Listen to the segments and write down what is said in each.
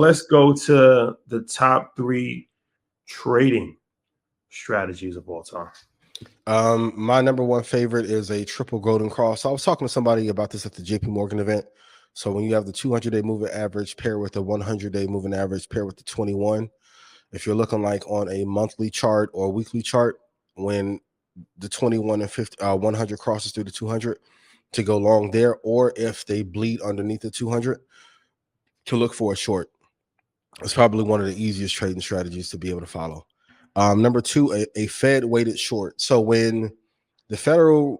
Let's go to the top 3 trading strategies of all time. My number one favorite is a triple golden cross. I was talking to somebody about this at the JP Morgan event. So when you have the 200-day moving average pair with the 100-day moving average pair with the 21, if you're looking like on a monthly chart or weekly chart, when the 21 and 50, 100 crosses through the 200 to go long there, or if they bleed underneath the 200 to look for a short. It's probably one of the easiest trading strategies to be able to follow. Number 2, a Fed weighted short. So when the federal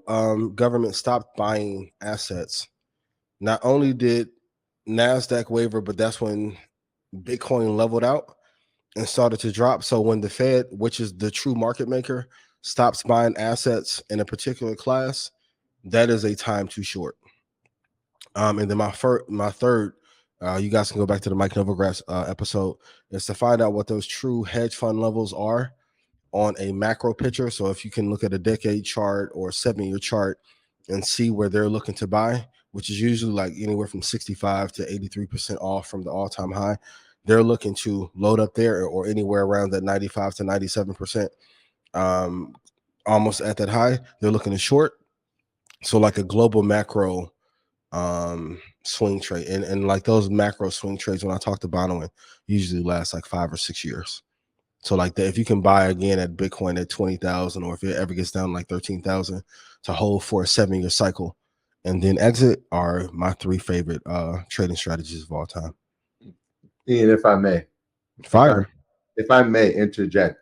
government stopped buying assets, not only did NASDAQ waver, but that's when Bitcoin leveled out and started to drop. So when the Fed, which is the true market maker, stops buying assets in a particular class, that is a time too short. And then my third, you guys can go back to the Mike Novogratz episode, is to find out what those true hedge fund levels are on a macro picture. So if you can look at a decade chart or a 7-year chart and see where they're looking to buy, which is usually like anywhere from 65 to 83% off from the all-time high, they're looking to load up there or anywhere around that 95 to 97%, almost at that high. They're looking to short. So like a global macro swing trade, and like those macro swing trades, when I talk to Bonowin, usually last like 5 or 6 years. So like that, if you can buy again at Bitcoin at 20,000, or if it ever gets down like 13,000, to hold for a 7-year cycle and then exit, are my 3 favorite trading strategies of all time. Ian, if I may, fire. If I may interject,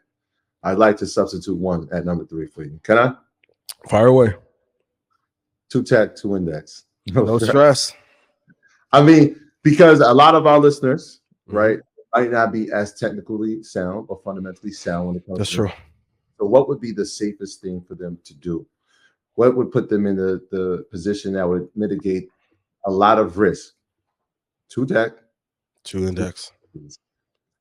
I'd like to substitute one at number 3 for you. Can I? Fire away. 2 tech, 2 index. No stress. I mean, because a lot of our listeners, right, might not be as technically sound or fundamentally sound when it comes That's to true. So what would be the safest thing for them to do? What would put them in the position that would mitigate a lot of risk? 2 tech, 2 index.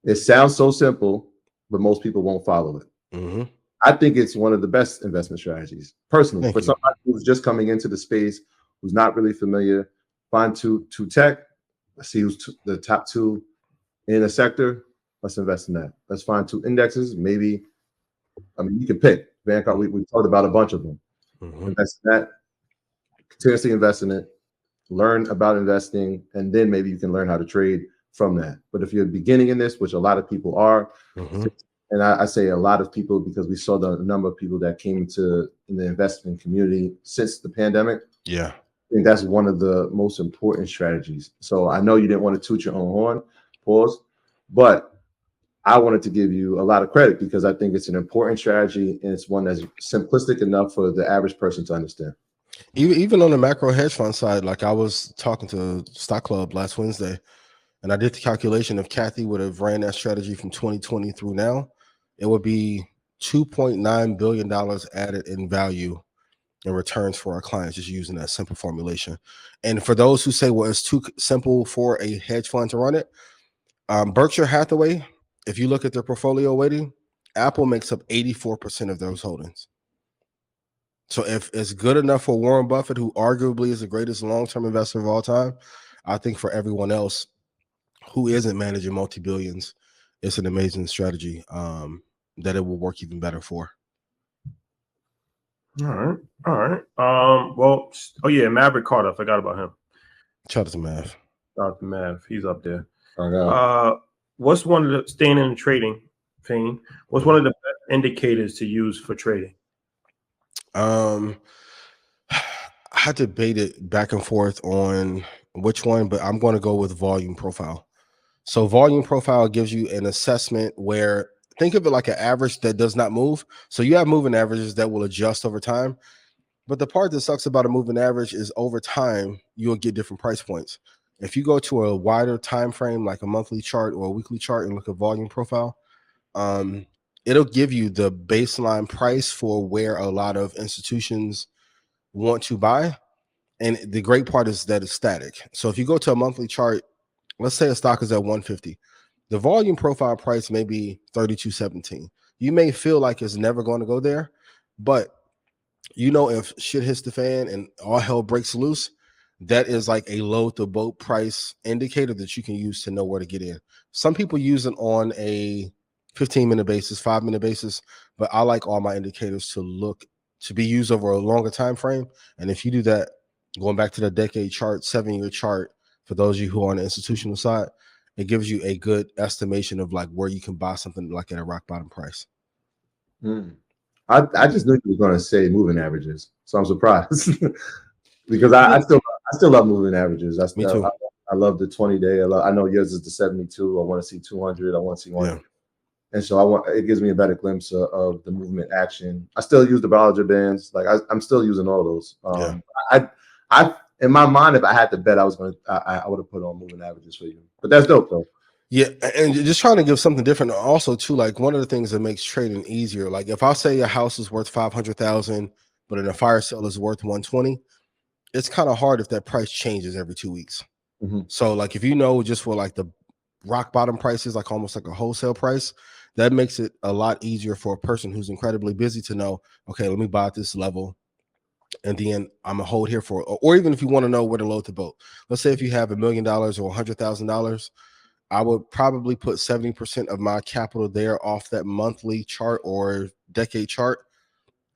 It sounds so simple, but most people won't follow it. I think it's one of the best investment strategies, personally. For somebody who's just coming into the space, who's not really familiar, find two tech. Let's see who's the top 2 in a sector. Let's invest in that. Let's find 2 indexes. Maybe, I mean, you can pick. Vanguard, we talked about a bunch of them. Invest in that. Continuously invest in it. Learn about investing, and then maybe you can learn how to trade from that. But if you're beginning in this, which a lot of people are, and I say a lot of people because we saw the number of people that came into in the investment community since the pandemic. Yeah. I think that's one of the most important strategies. So I know you didn't want to toot your own horn, pause, but I wanted to give you a lot of credit because I think it's an important strategy and it's one that's simplistic enough for the average person to understand. Even on the macro hedge fund side, like I was talking to Stock Club last Wednesday, and I did the calculation. If Kathy would have ran that strategy from 2020 through now, it would be $2.9 billion added in value in returns for our clients, just using that simple formulation. And for those who say, well, it's too simple for a hedge fund to run it, Berkshire Hathaway, if you look at their portfolio weighting, Apple makes up 84% of those holdings. So if it's good enough for Warren Buffett, who arguably is the greatest long-term investor of all time, I think for everyone else who isn't managing multi-billions, it's an amazing strategy that it will work even better for. All right. Well, oh yeah, Maverick Carter. I forgot about him. Shout out to Mav. Shout out to Mav. He's up there. What's one of the, staying in the trading thing, what's one of the best indicators to use for trading? I debated back and forth on which one, but I'm going to go with volume profile. So volume profile gives you an assessment where, think of it like an average that does not move. So you have moving averages that will adjust over time. But the part that sucks about a moving average is over time, you'll get different price points. If you go to a wider time frame, like a monthly chart or a weekly chart, and look at volume profile, it'll give you the baseline price for where a lot of institutions want to buy. And the great part is that it's static. So if you go to a monthly chart, let's say a stock is at 150. The volume profile price may be 32.17. You may feel like it's never going to go there, but you know, if shit hits the fan and all hell breaks loose, that is like a load the boat price indicator that you can use to know where to get in. Some people use it on a 15-minute basis, 5-minute basis, but I like all my indicators to be used over a longer time frame. And if you do that, going back to the decade chart, 7-year chart, for those of you who are on the institutional side, it gives you a good estimation of like where you can buy something like at a rock bottom price. I just knew you were going to say moving averages, so I'm surprised because I still love moving averages. Me too. I love the 20-day. I know yours is the 72. I want to see 200. I want to see 100. Yeah. And so it gives me a better glimpse of the movement action. I still use the Bollinger Bands. Like I'm still using all those. I in my mind, if I had to bet, I would have put on moving averages for you. But that's dope though. Yeah, and just trying to give something different. Also, too, like one of the things that makes trading easier. Like if I say a house is worth 500,000, but in a fire sale is worth 120, it's kind of hard if that price changes every 2 weeks. So, like if you know just for like the rock bottom prices, like almost like a wholesale price, that makes it a lot easier for a person who's incredibly busy to know, okay, let me buy at this level, and then I'm gonna hold here for, or even if you want to know where to load the boat. Let's say if you have $1 million or $100,000, I would probably put 70% of my capital there off that monthly chart or decade chart,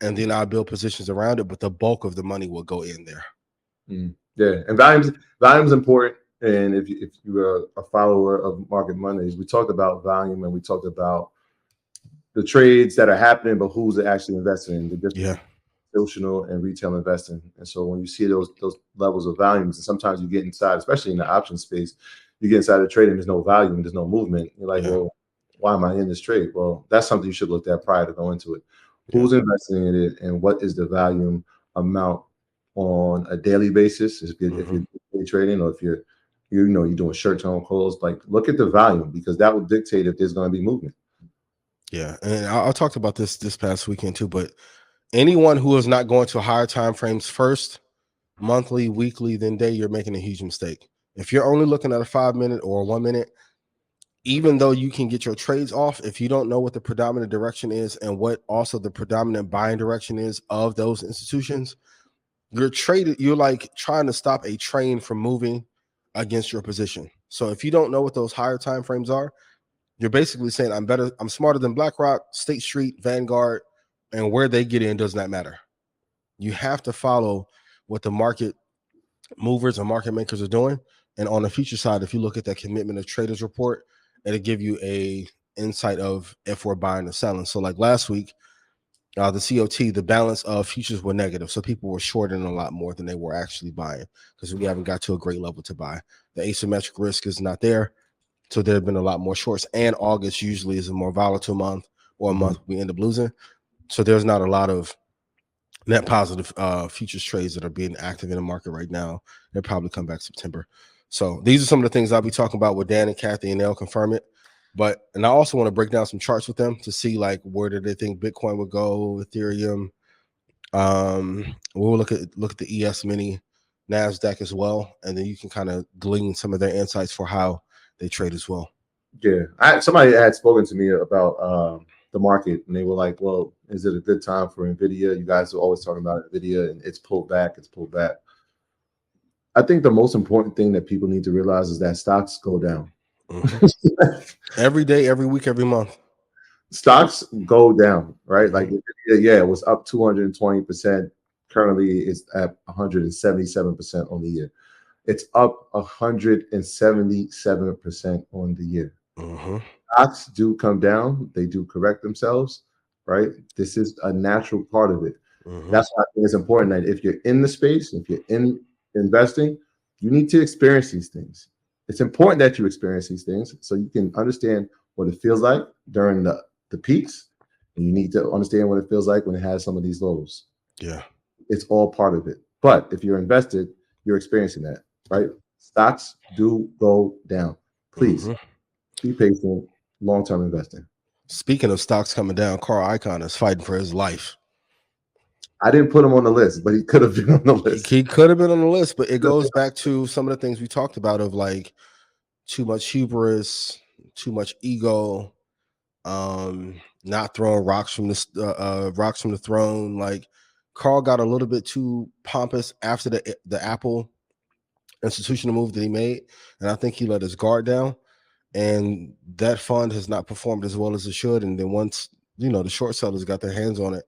and then I build positions around it, but the bulk of the money will go in there. Yeah, and volume's important. And if you are a follower of Market Mondays, we talked about volume and we talked about the trades that are happening, but who's actually investing in the difference institutional and retail investing. And so when you see those levels of volumes, and sometimes you get inside, especially in the option space, you get inside the trading, there's no volume, there's no movement. You're like, well, why am I in this trade? Well, that's something you should look at prior to going into it. Who's investing in it, and what is the volume amount on a daily basis? If you're trading, or if you're doing short-term calls, like look at the volume, because that will dictate if there's going to be movement. Yeah, and I talked about this past weekend too, but anyone who is not going to higher time frames first, monthly, weekly, then day, you're making a huge mistake. If you're only looking at a 5-minute or a 1 minute, even though you can get your trades off, if you don't know what the predominant direction is and what also the predominant buying direction is of those institutions, you're like trying to stop a train from moving against your position. So if you don't know what those higher time frames are, you're basically saying I'm smarter than BlackRock, State Street, Vanguard, and where they get in does not matter. You have to follow what the market movers and market makers are doing. And on the future side, if you look at that commitment of traders report, it'll give you a insight of if we're buying or selling. So like last week, the COT, the balance of futures were negative. So people were shorting a lot more than they were actually buying because we haven't got to a great level to buy. The asymmetric risk is not there. So there have been a lot more shorts. And August usually is a more volatile month, or a month we end up losing. So there's not a lot of net positive futures trades that are being active in the market right now. They'll probably come back September. So these are some of the things I'll be talking about with Dan and Kathy, and they'll confirm it. And I also want to break down some charts with them to see like where do they think Bitcoin would go, Ethereum. We'll look at the ES Mini, NASDAQ as well, and then you can kind of glean some of their insights for how they trade as well. Yeah, somebody had spoken to me about the market, and they were like, well, is it a good time for NVIDIA? You guys are always talking about NVIDIA, and it's pulled back. I think the most important thing that people need to realize is that stocks go down. Every day, every week, every month. Stocks go down, right? Like, it was up 220%. Currently, it's at 177% on the year. It's up 177% on the year. Stocks do come down. They do correct themselves, right? This is a natural part of it. That's why I think it's important that if you're in the space, if you're in investing, you need to experience these things. It's important that you experience these things so you can understand what it feels like during the peaks, and you need to understand what it feels like when it has some of these lows. Yeah, it's all part of it. But if you're invested, you're experiencing that, right? Stocks do go down. Please be patient. Long-term investing. Speaking of stocks coming down, Carl Icahn is fighting for his life. I didn't put him on the list, but he could have been on the list. He could have been on the list, but it goes back to some of the things we talked about of like too much hubris, too much ego, not throwing rocks from the throne. Like Carl got a little bit too pompous after the Apple institutional move that he made, and I think he let his guard down, and that fund has not performed as well as it should. And then once the short sellers got their hands on it,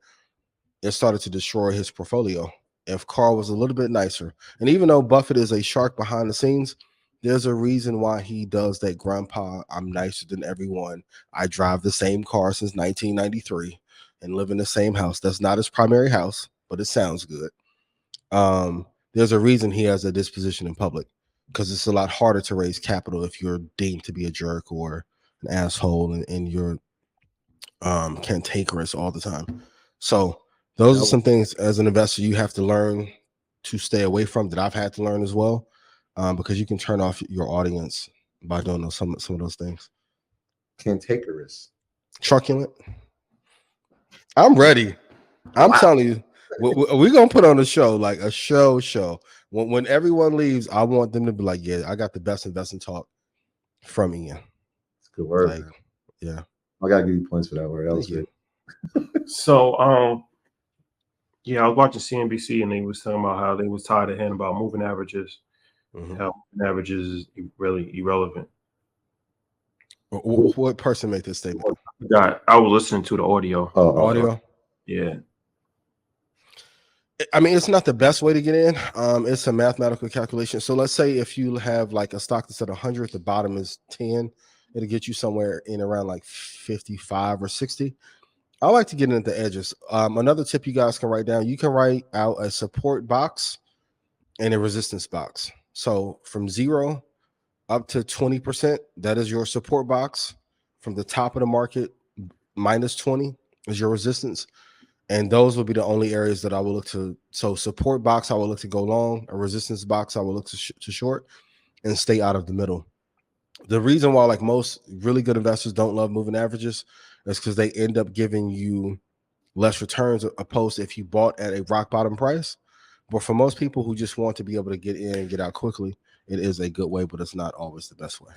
it started to destroy his portfolio. If Carl was a little bit nicer, and even though Buffett is a shark behind the scenes, there's a reason why he does that. Grandpa, I'm nicer than everyone. I drive the same car since 1993 and live in the same house. That's not his primary house, but it sounds good. There's a reason he has a disposition in public, because it's a lot harder to raise capital if you're deemed to be a jerk or an asshole and you're cantankerous all the time. So those are some things as an investor you have to learn to stay away from, that I've had to learn as well, because you can turn off your audience by doing some of those things. Cantankerous. Truculent. I'm ready. I'm telling you. We're going to put on a show, like a show. When everyone leaves, I want them to be like, yeah, I got the best investing talk from Ian. It's a good word. Like, yeah. I got to give you points for that word. That was good. So, yeah, I was watching CNBC and they was talking about how they was tired of hearing about moving averages. Mm-hmm. How moving averages is really irrelevant. What person made this statement? I was listening to the audio. Audio? Yeah. I mean, it's not the best way to get in. It's a mathematical calculation. So let's say if you have like a stock that's at 100, the bottom is 10, it'll get you somewhere in around like 55 or 60. I like to get in at the edges. Another tip you guys can write down, you can write out a support box and a resistance box. So from 0 up to 20%, that is your support box. From the top of the market, minus 20 is your resistance. And those will be the only areas that I will look to. So support box, I will look to go long. A resistance box, I will look to short, and stay out of the middle. The reason why like most really good investors don't love moving averages is because they end up giving you less returns opposed to if you bought at a rock bottom price. But for most people who just want to be able to get in and get out quickly, it is a good way, but it's not always the best way.